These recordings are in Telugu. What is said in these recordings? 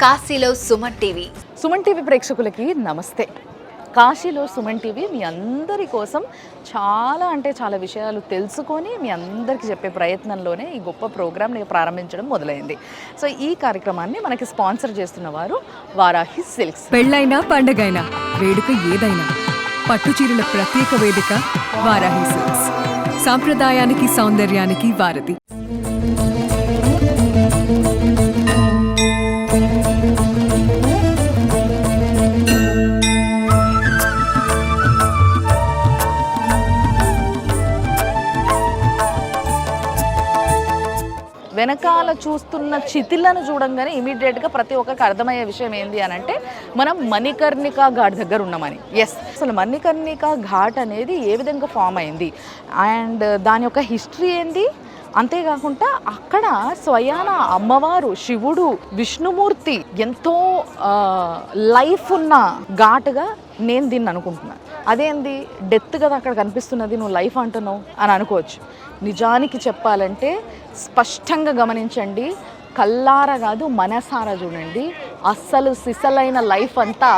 కాశీలో సుమన్ టీవీ. సుమన్ టీవీ ప్రేక్షకులకి నమస్తే. కాశీలో సుమన్ టీవీ మీ అందరి కోసం చాలా అంటే చాలా విషయాలు తెలుసుకొని మీ అందరికీ చెప్పే ప్రయత్నంలోనే ఈ గొప్ప ప్రోగ్రామ్ని ప్రారంభించడం మొదలైంది. సో ఈ కార్యక్రమాన్ని మనకి స్పాన్సర్ చేస్తున్న వారు వారాహి సిల్క్స్. పెళ్ళైనా పండగైనా వేడుక ఏదైనా పట్టుచీరల ప్రత్యేక వేదిక వారాహి సిల్క్స్. సాంప్రదాయానికి సౌందర్యానికి వారధి. వెనకాల చూస్తున్న చితిలను చూడంగానే ఇమీడియట్గా ప్రతి ఒక్కరికి అర్థమయ్యే విషయం ఏంది అని అంటే మనం మణికర్ణికా ఘాట్ దగ్గర ఉన్నామని. ఎస్, అసలు మణికర్ణికా ఘాట్ అనేది ఏ విధంగా ఫామ్ అయింది అండ్ దాని యొక్క హిస్టరీ ఏంది, అంతేకాకుండా అక్కడ స్వయాన అమ్మవారు శివుడు విష్ణుమూర్తి ఎంతో లైఫ్ ఉన్న ఘాటుగా నేను దీన్ని అనుకుంటున్నాను. అదేంది డెత్ కదా అక్కడ కనిపిస్తున్నది, నువ్వు లైఫ్ అంటున్నావు అని అనుకోవచ్చు. నిజానికి చెప్పాలంటే స్పష్టంగా గమనించండి, కల్లారా కాదు మనసారా చూడండి, అస్సలు సిసలైన లైఫ్ అంతా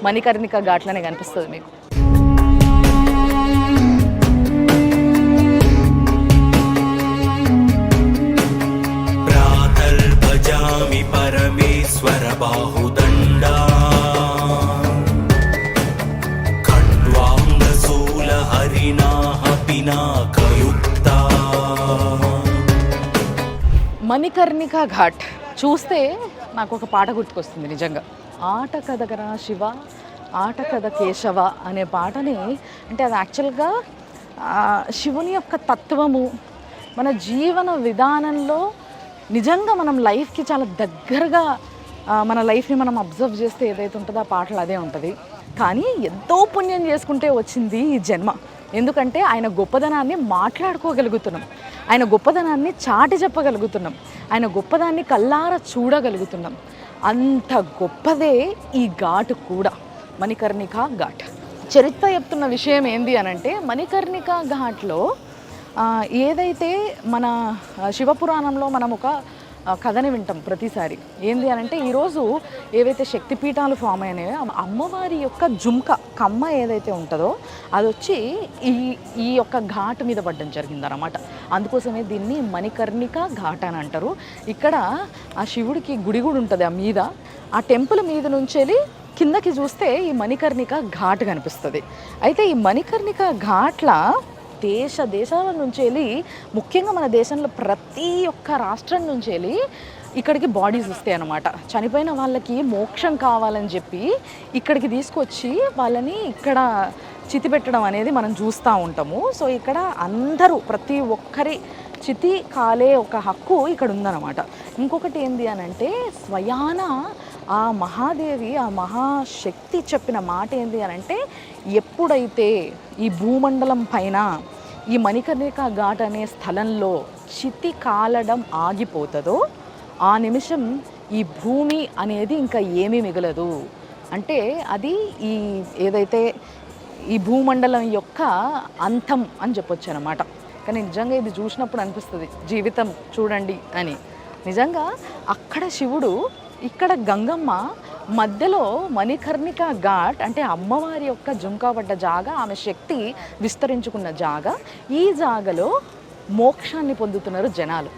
మణికర్ణికా ఘాట్లోనే కనిపిస్తుంది మీకు. పరమేశ్వర బాహుదండా ఖడ్వాంగశూల హరినాహ పినాకయుక్తా. మణికర్ణికా ఘాట్ చూస్తే నాకు ఒక పాట గుర్తుకొస్తుంది నిజంగా. ఆట కథగరా శివ ఆట కథ కేశవ అనే పాటని, అంటే అది యాక్చువల్గా శివుని యొక్క తత్వము మన జీవన విధానంలో నిజంగా మనం లైఫ్కి చాలా దగ్గరగా మన లైఫ్ని మనం అబ్జర్వ్ చేస్తే ఏదైతే ఉంటుందో ఆ పాటలు అదే ఉంటుంది. కానీ ఎంతో పుణ్యం చేసుకుంటే వచ్చింది ఈ జన్మ. ఎందుకంటే ఆయన గొప్పదనాన్ని మాట్లాడుకోగలుగుతున్నాం, ఆయన గొప్పదనాన్ని చాటి చెప్పగలుగుతున్నాం, ఆయన గొప్పదాన్ని కల్లారా చూడగలుగుతున్నాం. అంత గొప్పదే ఈ ఘాటు కూడా, మణికర్ణికా ఘాట్. చరిత్ర చెప్తున్న విషయం ఏంది అనంటే, మణికర్ణికా ఘాట్లో ఏదైతే మన శివపురాణంలో మనం ఒక కథని వింటాం ప్రతిసారి. ఏంది అనంటే, ఈరోజు ఏవైతే శక్తిపీఠాలు ఫామ్ అయినాయో అమ్మవారి యొక్క జుంక కమ్మ ఏదైతే ఉంటుందో అది వచ్చి ఈ యొక్క ఘాట్ మీద పడడం జరిగిందన్నమాట. అందుకోసమే దీన్ని మణికర్ణికా ఘాట్ అని అంటారు. ఇక్కడ ఆ శివుడికి గుడి కూడా ఉంటుంది ఆ మీద. ఆ టెంపుల్ మీద నుంచి వెళ్ళి కిందకి చూస్తే ఈ మణికర్ణికా ఘాట్ కనిపిస్తుంది. అయితే ఈ మణికర్ణికా ఘాట్ల దేశాల నుంచి వెళ్ళి, ముఖ్యంగా మన దేశంలో ప్రతి ఒక్క రాష్ట్రం నుంచి వెళ్ళి ఇక్కడికి బాడీస్ వస్తాయి అన్నమాట. చనిపోయిన వాళ్ళకి మోక్షం కావాలని చెప్పి ఇక్కడికి తీసుకొచ్చి వాళ్ళని ఇక్కడ చితి పెట్టడం అనేది మనం చూస్తూ ఉంటాము. సో ఇక్కడ అందరూ ప్రతి ఒక్కరి చితి కాలే ఒక హక్కు ఇక్కడ ఉందన్నమాట. ఇంకొకటి ఏంది అని అంటే, స్వయాన ఆ మహాదేవి ఆ మహాశక్తి చెప్పిన మాట ఏంది అని అంటే, ఎప్పుడైతే ఈ భూమండలం పైన ఈ మణికర్ణికా ఘాట్ అనే స్థలంలో చితి కాలడం ఆగిపోతుందో ఆ నిమిషం ఈ భూమి అనేది ఇంకా ఏమీ మిగలదు. అంటే అది ఈ ఏదైతే ఈ భూమండలం యొక్క అంతం అని చెప్పొచ్చు అన్నమాట. కానీ నిజంగా ఇది చూసినప్పుడు అనిపిస్తుంది జీవితం చూడండి అని. నిజంగా అక్కడ శివుడు, ఇక్కడ గంగమ్మ, మధ్యలో మణికర్ణికా ఘాట్ అంటే అమ్మవారి యొక్క జుంకా పడ్డ జాగా, ఆమె శక్తి విస్తరించుకున్న జాగా. ఈ జాగలో మోక్షాన్ని పొందుతున్నారు జనాలు.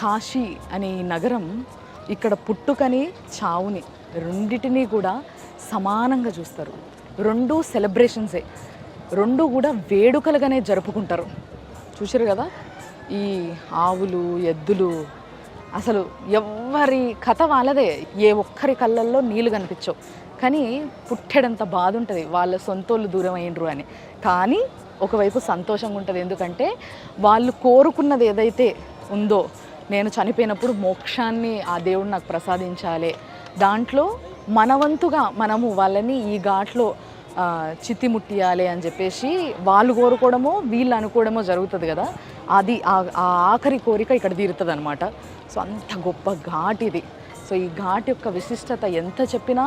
కాశీ అనే ఈ నగరం ఇక్కడ పుట్టుకని చావుని రెండిటినీ కూడా సమానంగా చూస్తారు. రెండు సెలబ్రేషన్సే, రెండు కూడా వేడుకలుగానే జరుపుకుంటారు. చూసారు కదా ఈ ఆవులు ఎద్దులు, అసలు ఎవరి కథ వాళ్ళదే. ఏ ఒక్కరి కళ్ళల్లో నీళ్ళు కనిపించవు, కానీ పుట్టేడంత బాధ ఉంటుంది వాళ్ళ సొంతోళ్ళు దూరం అయినరు అని. కానీ ఒకవైపు సంతోషంగా ఉంటుంది, ఎందుకంటే వాళ్ళు కోరుకున్నది ఏదైతే ఉందో, నేను చనిపోయినప్పుడు మోక్షాన్ని ఆ దేవుడు నాకు ప్రసాదించాలి, దాంట్లో మనవంతుగా మనము వాళ్ళని ఈ ఘాట్లో చితి ముట్టియాలి అని చెప్పేసి వాళ్ళు కోరుకోవడమో వీళ్ళు అనుకోవడమో జరుగుతుంది కదా. అది ఆ ఆఖరి కోరిక ఇక్కడ తీరుతుంది అనమాట. సో అంత గొప్ప ఘాట్ ఇది. సో ఈ ఘాట్ యొక్క విశిష్టత ఎంత చెప్పినా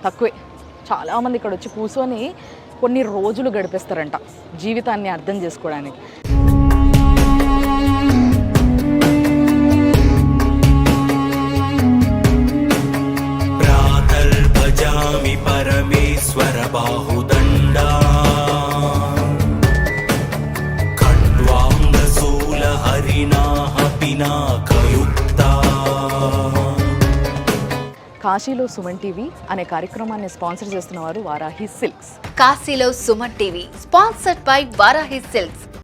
తక్కువే. చాలామంది ఇక్కడ వచ్చి కూర్చొని కొన్ని రోజులు గడిపేస్తారంట జీవితాన్ని అర్థం చేసుకోవడానికి. ప్రాతర్భజామి పరమేశ్వర బాహుదండా ఖడ్వాంగశూల హరిణాః పినాకయుక్తా. కాశీలో సుమన్ టీవీ అనే కార్యక్రమాన్ని స్పాన్సర్ చేస్తున్న వారు వారాహి సిల్క్స్. కాశీలో Suman TV sponsored by Varahi silks.